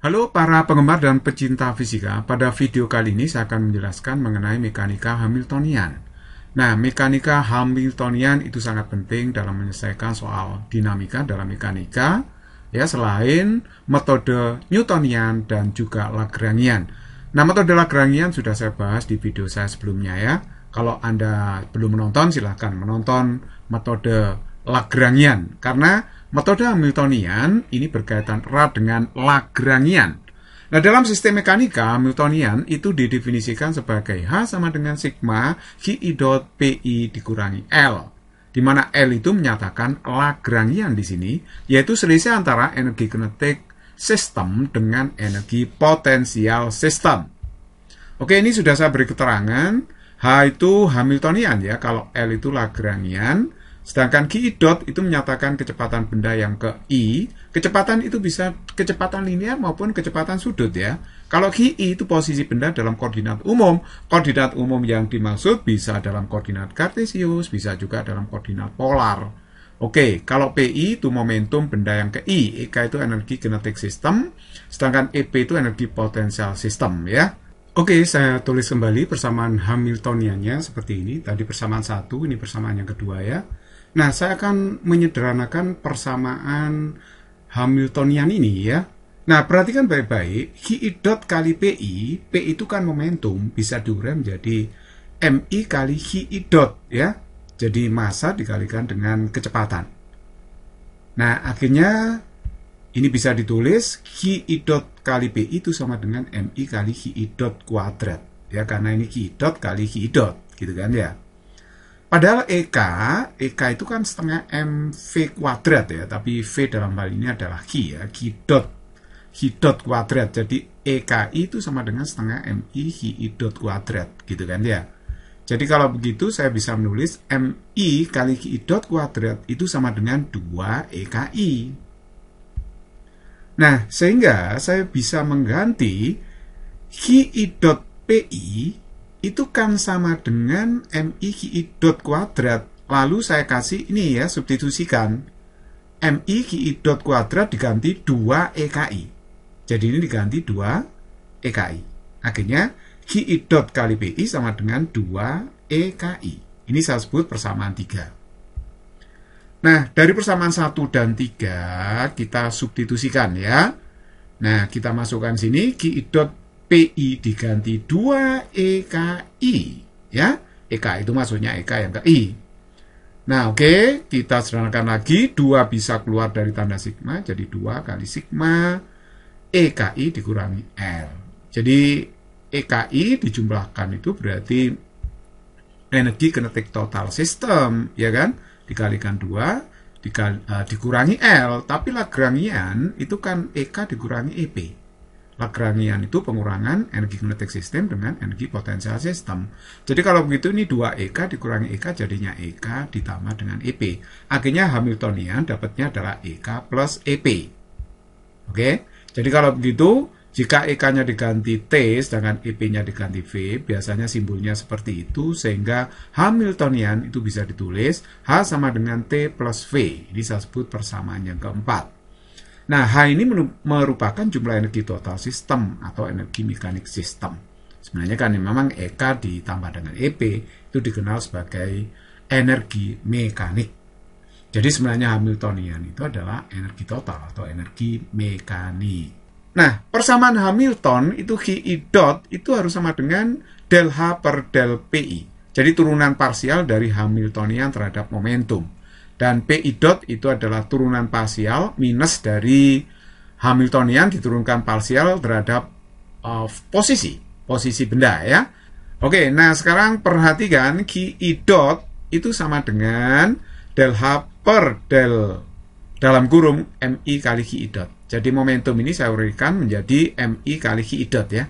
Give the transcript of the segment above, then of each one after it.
Halo para penggemar dan pecinta fisika, pada video kali ini saya akan menjelaskan mengenai mekanika Hamiltonian. Nah, mekanika Hamiltonian itu sangat penting dalam menyelesaikan soal dinamika dalam mekanika, ya, selain metode Newtonian dan juga Lagrangian. Nah, metode Lagrangian sudah saya bahas di video saya sebelumnya ya. Kalau Anda belum menonton, silahkan menonton metode Lagrangian, karena metode Hamiltonian ini berkaitan erat dengan Lagrangian. Nah, dalam sistem mekanika, Hamiltonian itu didefinisikan sebagai H sama dengan sigma Gi dot Pi dikurangi L, di mana L itu menyatakan Lagrangian di sini, yaitu selisih antara energi kinetik sistem dengan energi potensial sistem. Oke, ini sudah saya beri keterangan. H itu Hamiltonian ya, kalau L itu Lagrangian. Sedangkan Gi dot itu menyatakan kecepatan benda yang ke I. Kecepatan itu bisa kecepatan linear maupun kecepatan sudut ya. Kalau Gi itu posisi benda dalam koordinat umum. Koordinat umum yang dimaksud bisa dalam koordinat kartesius, bisa juga dalam koordinat polar. Oke, kalau Pi itu momentum benda yang ke I. Ek itu energi kinetik sistem. Sedangkan Ep itu energi potensial sistem ya. Oke, saya tulis kembali persamaan Hamiltoniannya seperti ini. Tadi persamaan satu, ini persamaan yang kedua ya. Nah, saya akan menyederhanakan persamaan Hamiltonian ini ya. Nah, perhatikan baik-baik, Gi dot kali Pi, P itu kan momentum, bisa diurai menjadi Mi kali Gi dot ya. Jadi massa dikalikan dengan kecepatan. Nah, akhirnya ini bisa ditulis Gi dot kali Pi itu sama dengan Mi kali Gi dot kuadrat. Ya, karena ini Gi dot kali Gi dot, gitu kan ya. Padahal EK itu kan setengah MV kuadrat ya, tapi V dalam hal ini adalah Gi ya, Gi dot kuadrat. Jadi EKI itu sama dengan setengah MI Gi dot kuadrat, gitu kan ya. Jadi kalau begitu saya bisa menulis MI kali Gi dot kuadrat itu sama dengan 2 EKI. Nah, sehingga saya bisa mengganti Gi dot Pi itu kan sama dengan Mi Gi dot kuadrat. Lalu saya kasih ini ya, substitusikan. Mi Gi dot kuadrat diganti 2 EKI. Jadi ini diganti 2 EKI. Akhirnya Gi dot kali Pi sama dengan 2 EKI. Ini saya sebut persamaan 3. Nah, dari persamaan 1 dan 3 kita substitusikan ya. Nah, kita masukkan sini Gi dot Pi diganti 2 EKI ya. EK itu maksudnya EK yang ke I. Nah, oke, kita sederhanakan lagi. 2 bisa keluar dari tanda sigma, jadi 2 kali sigma EKI dikurangi L. Jadi EKI dijumlahkan itu berarti energi kinetik total sistem, ya kan? Dikalikan 2 dikurangi L. Tapi Lagrangian itu kan EK dikurangi EP. Lagrangian itu pengurangan energi kinetik sistem dengan energi potensial sistem. Jadi kalau begitu ini 2 EK dikurangi EK jadinya EK ditambah dengan EP. Akhirnya Hamiltonian dapatnya adalah EK plus EP. Oke, jadi kalau begitu jika EK-nya diganti T sedangkan EP-nya diganti V, biasanya simbolnya seperti itu, sehingga Hamiltonian itu bisa ditulis H sama dengan T plus V. Ini saya sebut persamaan yang keempat. Nah, H ini merupakan jumlah energi total sistem atau energi mekanik sistem. Sebenarnya kan memang EK ditambah dengan EP itu dikenal sebagai energi mekanik. Jadi sebenarnya Hamiltonian itu adalah energi total atau energi mekanik. Nah, persamaan Hamilton itu Gi dot itu harus sama dengan del H per del Pi. Jadi turunan parsial dari Hamiltonian terhadap momentum. Dan Pi dot itu adalah turunan parsial minus dari Hamiltonian diturunkan parsial terhadap posisi benda ya. Oke, nah sekarang perhatikan Gi dot itu sama dengan del H per del dalam kurung Mi kali Gi dot. Jadi momentum ini saya uraikan menjadi Mi kali Gi dot ya.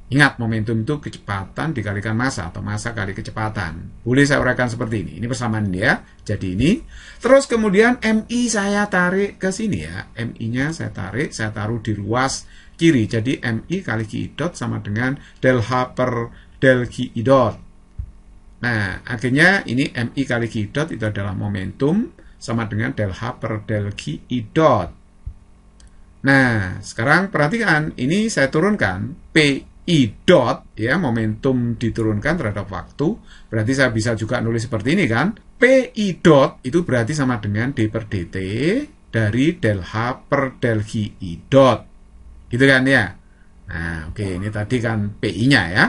Ingat, momentum itu kecepatan dikalikan massa atau massa kali kecepatan. Boleh saya uraikan seperti ini. Ini persamaan dia. Jadi ini. Terus kemudian Mi saya tarik ke sini ya. Mi-nya saya tarik, saya taruh di ruas kiri. Jadi Mi kali Gi dot sama dengan del H per del Gi dot. Nah, akhirnya ini Mi kali Gi dot itu adalah momentum sama dengan del H per del Gi dot. Nah, sekarang perhatikan, ini saya turunkan PI dot, ya, momentum diturunkan terhadap waktu, berarti saya bisa juga nulis seperti ini kan, PI dot itu berarti sama dengan D per DT dari del H per del GI dot, gitu kan ya. Nah, oke, ini tadi kan PI-nya ya.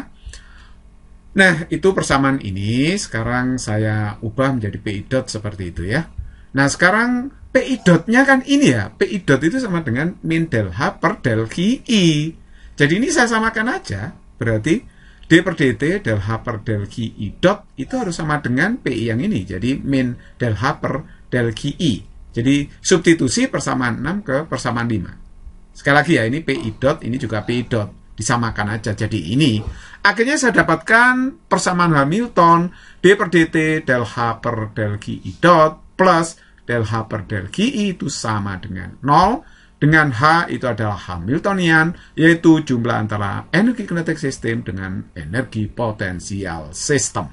Nah, itu persamaan ini, sekarang saya ubah menjadi PI dot seperti itu ya. Nah, sekarang PI dot-nya kan ini ya, PI dot itu sama dengan min del H per del GI. Jadi ini saya samakan aja, berarti D per DT del H per del GI dot itu harus sama dengan PI yang ini, jadi min del H per del GI. Jadi substitusi persamaan 6 ke persamaan 5. Sekali lagi ya, ini PI dot, ini juga PI dot. Disamakan aja. Jadi ini, akhirnya saya dapatkan persamaan Hamilton, D per DT del H per del GI dot plus del H per del GI itu sama dengan 0, dengan H itu adalah Hamiltonian, yaitu jumlah antara energi kinetik sistem dengan energi potensial sistem.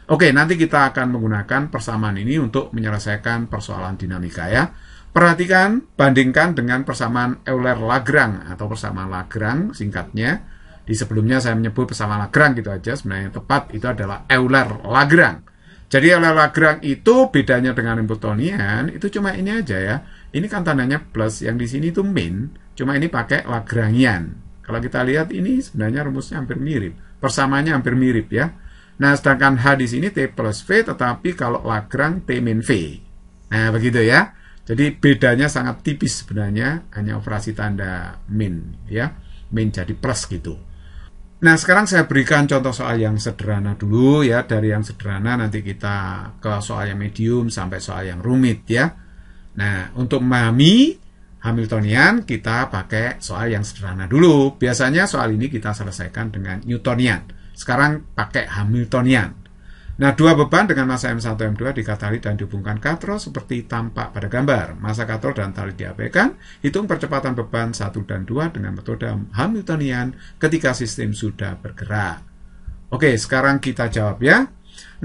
Oke, nanti kita akan menggunakan persamaan ini untuk menyelesaikan persoalan dinamika ya. Perhatikan, bandingkan dengan persamaan Euler-Lagrange atau persamaan Lagrange singkatnya. Di sebelumnya saya menyebut persamaan Lagrange gitu aja, sebenarnya yang tepat itu adalah Euler-Lagrange. Jadi Euler-Lagrange itu bedanya dengan Hamiltonian itu cuma ini aja ya. Ini kan tandanya plus, yang di sini itu min, cuma ini pakai Lagrangian. Kalau kita lihat ini sebenarnya rumusnya hampir mirip, persamaannya hampir mirip ya. Nah, sedangkan H di sini T plus V, tetapi kalau Lagrange T min V. Nah, begitu ya. Jadi bedanya sangat tipis sebenarnya, hanya operasi tanda min ya, min jadi plus gitu. Nah, sekarang saya berikan contoh soal yang sederhana dulu ya. Dari yang sederhana nanti kita ke soal yang medium sampai soal yang rumit ya. Nah, untuk memahami Hamiltonian kita pakai soal yang sederhana dulu. Biasanya soal ini kita selesaikan dengan Newtonian. Sekarang pakai Hamiltonian. Nah, dua beban dengan massa M1, M2 dikatali dan dihubungkan katrol seperti tampak pada gambar. Massa katrol dan tali diabaikan. Hitung percepatan beban 1 dan 2 dengan metode Hamiltonian ketika sistem sudah bergerak. Oke, sekarang kita jawab ya.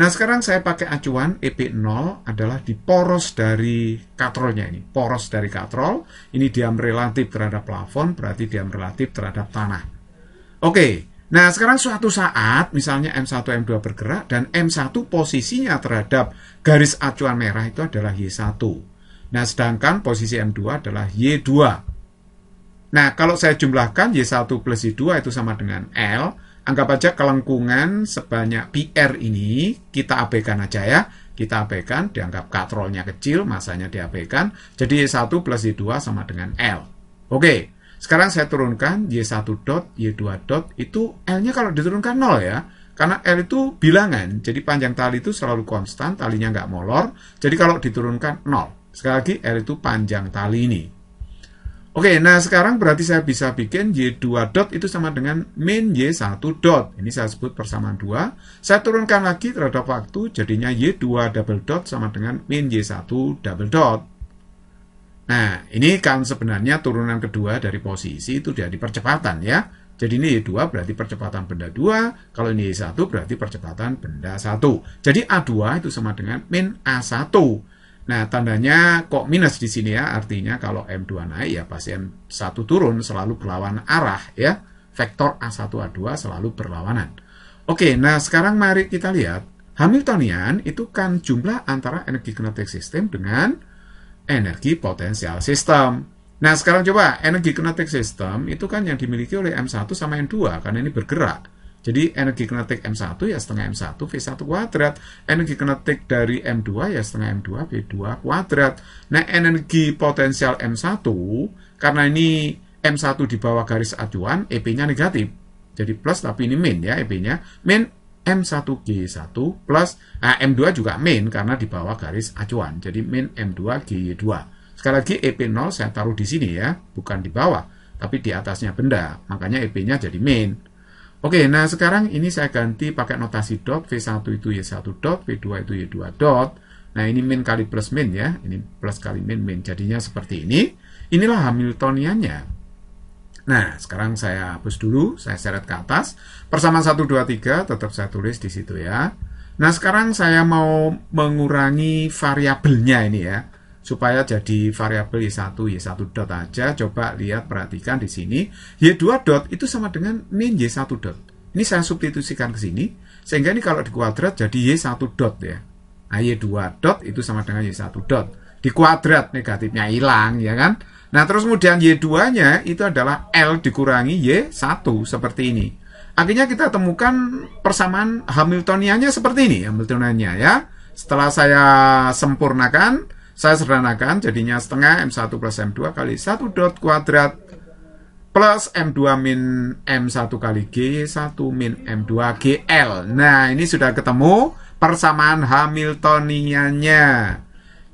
Nah, sekarang saya pakai acuan EP0 adalah di poros dari katrolnya ini. Poros dari katrol, ini diameter relatif terhadap plafon, berarti diameter relatif terhadap tanah. Oke. Nah, sekarang suatu saat, misalnya M1, M2 bergerak, dan M1 posisinya terhadap garis acuan merah itu adalah Y1. Nah, sedangkan posisi M2 adalah Y2. Nah, kalau saya jumlahkan Y1 plus Y2 itu sama dengan L, anggap aja kelengkungan sebanyak PR ini, kita abaikan aja ya. Kita abaikan, dianggap katrolnya kecil, masanya diabaikan, jadi Y1 plus Y2 sama dengan L. Oke. Sekarang saya turunkan Y1 dot, Y2 dot, itu L-nya kalau diturunkan 0 ya. Karena L itu bilangan, jadi panjang tali itu selalu konstan, talinya nggak molor. Jadi kalau diturunkan 0. Sekali lagi, L itu panjang tali ini. Oke, nah sekarang berarti saya bisa bikin Y2 dot itu sama dengan min Y1 dot. Ini saya sebut persamaan 2. Saya turunkan lagi terhadap waktu, jadinya Y2 double dot sama dengan min Y1 double dot. Nah, ini kan sebenarnya turunan kedua dari posisi itu dari percepatan ya. Jadi ini Y2 berarti percepatan benda 2, kalau ini Y1 berarti percepatan benda 1. Jadi A2 itu sama dengan min A1. Nah, tandanya kok minus di sini ya, artinya kalau M2 naik ya pasti M1 turun, selalu berlawanan arah ya. Vektor A1 A2 selalu berlawanan. Oke, nah sekarang mari kita lihat Hamiltonian itu kan jumlah antara energi kinetik sistem dengan energi potensial sistem. Nah, sekarang coba energi kinetik sistem itu kan yang dimiliki oleh M1 sama M2 karena ini bergerak. Jadi energi kinetik M1 ya setengah M1 V1 kuadrat. Energi kinetik dari M2 ya setengah M2 V2 kuadrat. Nah, energi potensial M1 karena ini M1 di bawah garis acuan, EP-nya negatif. Jadi plus tapi ini min ya, EP-nya min M1G1 plus M2 juga min karena di bawah garis acuan. Jadi min M2G2. Sekali lagi EP0 saya taruh di sini ya, bukan di bawah, tapi di atasnya benda. Makanya EP-nya jadi min. Oke, nah sekarang ini saya ganti pakai notasi dot. V1 itu Y1 dot, V2 itu Y2 dot. Nah, ini min kali plus min ya. Ini plus kali min, min. Jadinya seperti ini. Inilah Hamiltoniannya. Nah, sekarang saya hapus dulu, saya seret ke atas. Persamaan 1, 2, 3 tetap saya tulis di situ ya. Nah, sekarang saya mau mengurangi variabelnya ini ya. supaya jadi variabel Y1 dot aja. Coba lihat, perhatikan di sini. Y2 dot itu sama dengan min Y1 dot. Ini saya substitusikan ke sini, sehingga ini kalau dikuadrat jadi Y1 dot ya. Nah, Y2 dot itu sama dengan Y1 dot. Dikuadrat, negatifnya hilang, ya kan? Nah, terus kemudian Y2-nya itu adalah L dikurangi Y1, seperti ini. Akhirnya kita temukan persamaan Hamiltoniannya seperti ini, Hamiltoniannya ya. Setelah saya sempurnakan, saya sederhanakan, jadinya setengah M1 plus M2 kali 1 dot kuadrat plus M2 min M1 kali G1 min M2 GL. Nah, ini sudah ketemu persamaan Hamiltoniannya.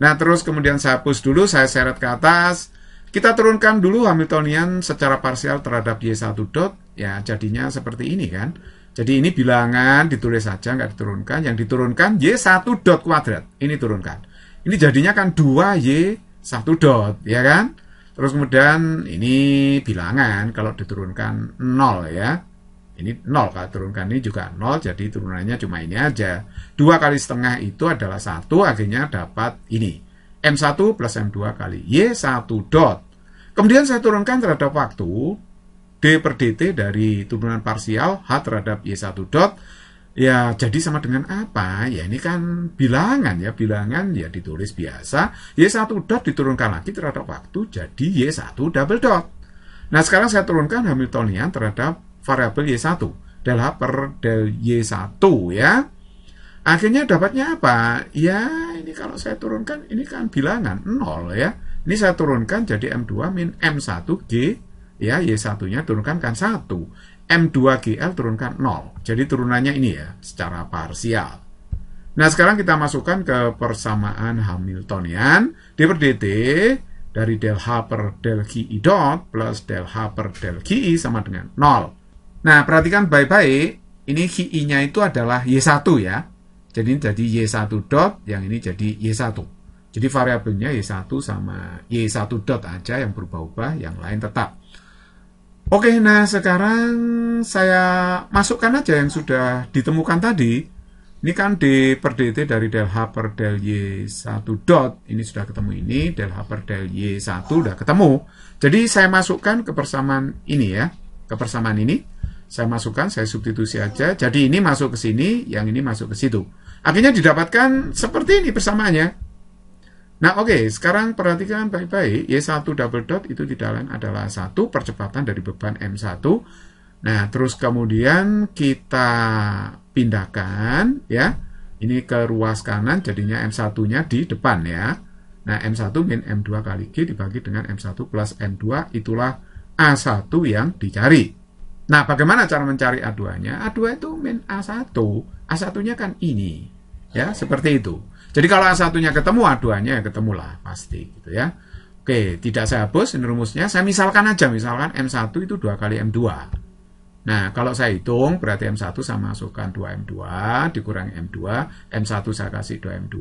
Nah, terus kemudian saya hapus dulu, saya seret ke atas. Kita turunkan dulu Hamiltonian secara parsial terhadap Y1 dot. Ya, jadinya seperti ini kan. Jadi ini bilangan, ditulis saja, nggak diturunkan. Yang diturunkan Y1 dot kuadrat. Ini turunkan. Ini jadinya kan 2Y1 dot, ya kan? Terus kemudian ini bilangan, kalau diturunkan 0 ya. Ini 0, kalau turunkan ini juga 0, jadi turunannya cuma ini aja. 2 kali setengah itu adalah 1, akhirnya dapat ini. M1 plus M2 kali Y1 dot. Kemudian saya turunkan terhadap waktu, D per dt dari turunan parsial H terhadap Y1 dot. Ya, jadi sama dengan apa? Ya, ini kan bilangan ya. Bilangan ya ditulis biasa. Y1 dot diturunkan lagi terhadap waktu, jadi Y1 double dot. Nah, sekarang saya turunkan Hamiltonian terhadap variabel Y1. Del H per del Y1 ya. Akhirnya dapatnya apa? Ya, ini kalau saya turunkan, ini kan bilangan 0 ya. Ini saya turunkan jadi M2 min M1G. Ya, Y1-nya turunkan kan 1. M2GL turunkan 0. Jadi turunannya ini ya, secara parsial. Nah, sekarang kita masukkan ke persamaan Hamiltonian. D per dt dari del H per del GI dot plus del H per del GI sama dengan 0. Nah, perhatikan baik-baik. Ini GI-nya itu adalah Y1 ya. Jadi ini jadi Y1 dot, yang ini jadi Y1. Jadi variabelnya Y1 sama Y1 dot aja yang berubah-ubah, yang lain tetap. Oke, nah sekarang saya masukkan aja yang sudah ditemukan tadi. Ini kan D per dt dari del H per del Y1 dot. Ini sudah ketemu ini, del H per del Y1 sudah ketemu. Jadi saya masukkan ke persamaan ini ya. Ke persamaan ini, saya masukkan, saya substitusi aja. Jadi ini masuk ke sini, yang ini masuk ke situ. Akhirnya didapatkan seperti ini persamaannya. Nah, oke, sekarang perhatikan baik-baik. Y1 double dot itu di dalam adalah 1 percepatan dari beban M1. Nah, terus kemudian kita pindahkan ya. Ini ke ruas kanan, jadinya M1-nya di depan ya. Nah, M1 min M2 kali G dibagi dengan M1 plus M2, itulah A1 yang dicari. Nah, bagaimana cara mencari A2-nya? A2 itu min A1. A1-nya kan ini. Ya, seperti itu. Jadi kalau A1-nya ketemu, A2-nya ya ketemulah, pasti gitu ya. Oke, tidak saya hapus, ini rumusnya. Saya misalkan aja, misalkan M1 itu 2 kali M2. Nah, kalau saya hitung, berarti M1 saya masukkan 2M2, dikurangi M2. M1 saya kasih 2M2,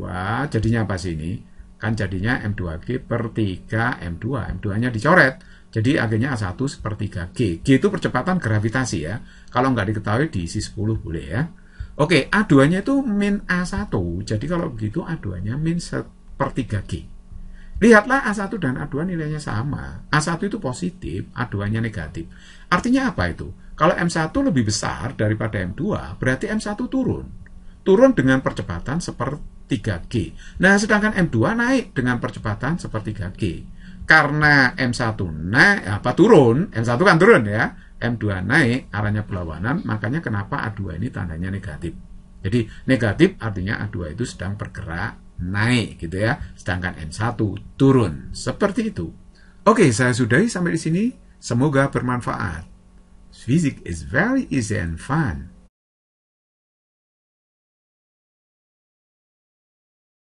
jadinya apa sih ini? Kan jadinya M2G per 3M2. M2-nya dicoret. Jadi akhirnya A1 sepertiga G. G itu percepatan gravitasi ya. Kalau nggak diketahui diisi 10 boleh ya. Oke, A2-nya itu min A1. Jadi kalau begitu A2-nya min sepertiga G. Lihatlah A1 dan A2 nilainya sama. A1 itu positif, A2-nya negatif. Artinya apa itu? Kalau M1 lebih besar daripada M2, berarti M1 turun. Turun dengan percepatan sepertiga G. Nah, sedangkan M2 naik dengan percepatan sepertiga G. Karena M1 naik, turun, M1 kan turun ya. M2 naik, arahnya berlawanan, makanya kenapa A2 ini tandanya negatif. Jadi negatif artinya A2 itu sedang bergerak naik gitu ya, sedangkan M1 turun. Seperti itu. Oke, saya sudahi sampai di sini. Semoga bermanfaat. Physics is very easy and fun.